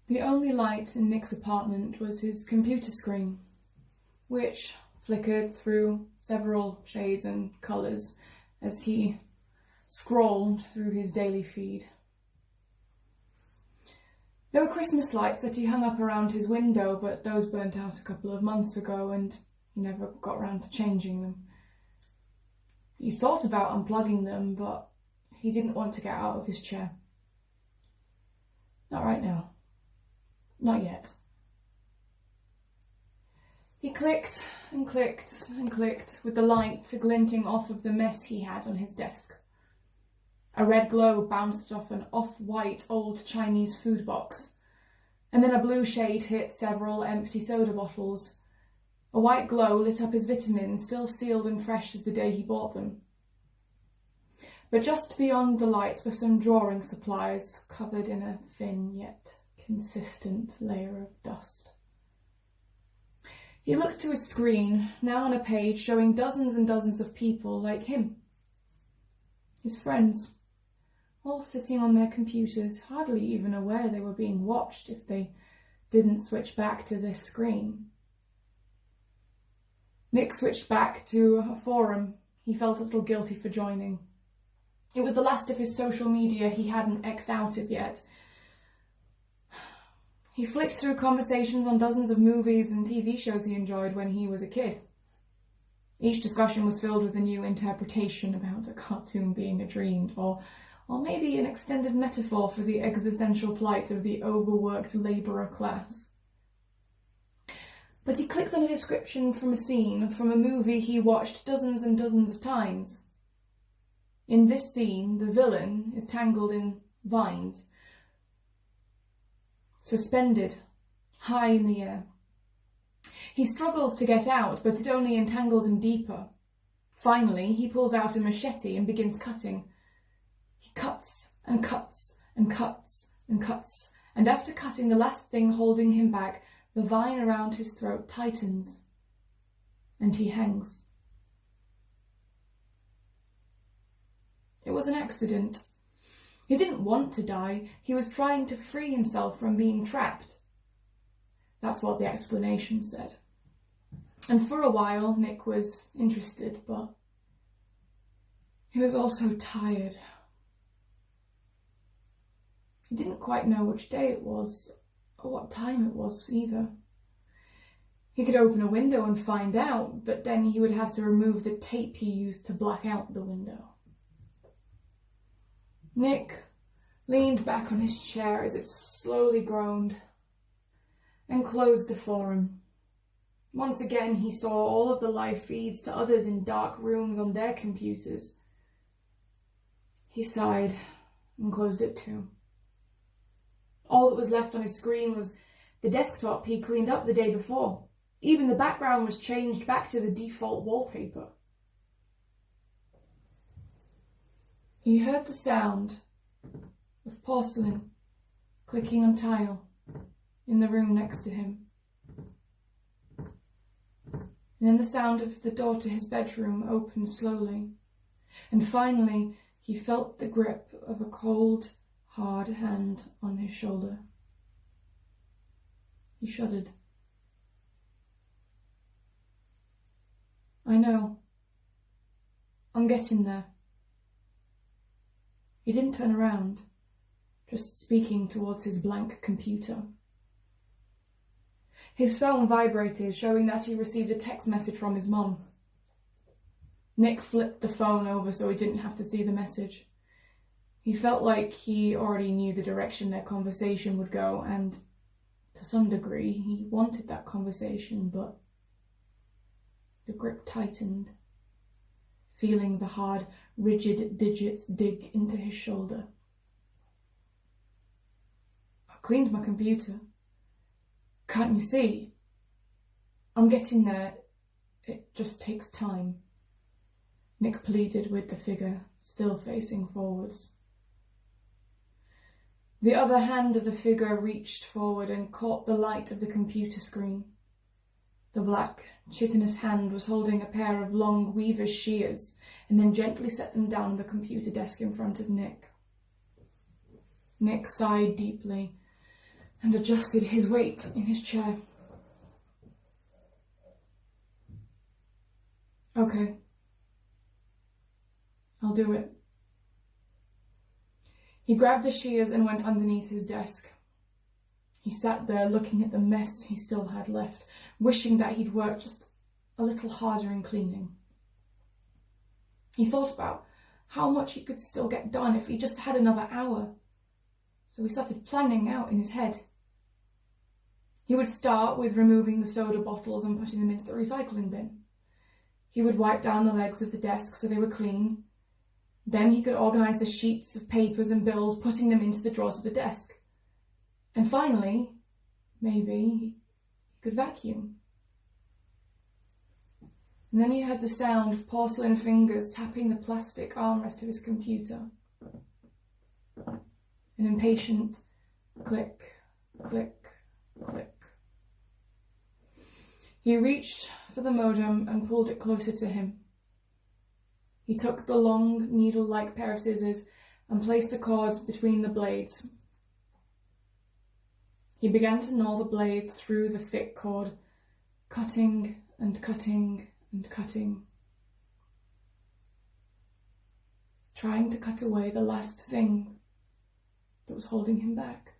The only light in Nick's apartment was his computer screen, which flickered through several shades and colours as he scrolled through his daily feed. There were Christmas lights that he hung up around his window, but those burnt out a couple of months ago and he never got round to changing them. He thought about unplugging them, but he didn't want to get out of his chair. Not right now. Not yet. He clicked and clicked and clicked, with the light glinting off of the mess he had on his desk. A red glow bounced off an off-white old Chinese food box, and then a blue shade hit several empty soda bottles. A white glow lit up his vitamins, still sealed and fresh as the day he bought them. But just beyond the light were some drawing supplies, covered in a thin yet consistent layer of dust. He looked to his screen, now on a page showing dozens and dozens of people like him. His friends, all sitting on their computers, hardly even aware they were being watched if they didn't switch back to this screen. Nick switched back to a forum he felt a little guilty for joining. It was the last of his social media he hadn't X'd out of yet. He flicked through conversations on dozens of movies and TV shows he enjoyed when he was a kid. Each discussion was filled with a new interpretation about a cartoon being a dream, or maybe an extended metaphor for the existential plight of the overworked labourer class. But he clicked on a description from a scene from a movie he watched dozens and dozens of times. In this scene, the villain is tangled in vines, suspended high in the air. He struggles to get out, but it only entangles him deeper. Finally, he pulls out a machete and begins cutting. He cuts and cuts and cuts and cuts, and after cutting the last thing holding him back, the vine around his throat tightens, and he hangs. It was an accident. He didn't want to die. He was trying to free himself from being trapped. That's what the explanation said. And for a while, Nick was interested, but he was also tired. He didn't quite know which day it was, or what time it was either. He could open a window and find out, but then he would have to remove the tape he used to black out the window. Nick leaned back on his chair as it slowly groaned and closed the forum. Once again, he saw all of the live feeds to others in dark rooms on their computers. He sighed and closed it too. All that was left on his screen was the desktop he cleaned up the day before. Even the background was changed back to the default wallpaper. He heard the sound of porcelain clicking on tile in the room next to him. And then the sound of the door to his bedroom opened slowly. And finally, he felt the grip of a cold, hard hand on his shoulder. He shuddered. I know. I'm getting there. He didn't turn around, just speaking towards his blank computer. His phone vibrated, showing that he received a text message from his mom. Nick flipped the phone over so he didn't have to see the message. He felt like he already knew the direction their conversation would go, and to some degree he wanted that conversation, but the grip tightened, feeling the hard, rigid digits dig into his shoulder. I cleaned my computer. Can't you see? I'm getting there. It just takes time. Nick pleaded with the figure, still facing forwards. The other hand of the figure reached forward and caught the light of the computer screen. The black, chitinous hand was holding a pair of long weaver's shears and then gently set them down on the computer desk in front of Nick. Nick sighed deeply, and adjusted his weight in his chair. Okay. I'll do it. He grabbed the shears and went underneath his desk. He sat there looking at the mess he still had left, wishing that he'd worked just a little harder in cleaning. He thought about how much he could still get done if he just had another hour. So he started planning out in his head. He would start with removing the soda bottles and putting them into the recycling bin. He would wipe down the legs of the desk so they were clean. Then he could organise the sheets of papers and bills, putting them into the drawers of the desk. And finally, maybe he could vacuum. And then he heard the sound of porcelain fingers tapping the plastic armrest of his computer. An impatient click, click, click. He reached for the modem and pulled it closer to him. He took the long, needle-like pair of scissors and placed the cord between the blades. He began to gnaw the blades through the thick cord, cutting and cutting and cutting, trying to cut away the last thing that was holding him back.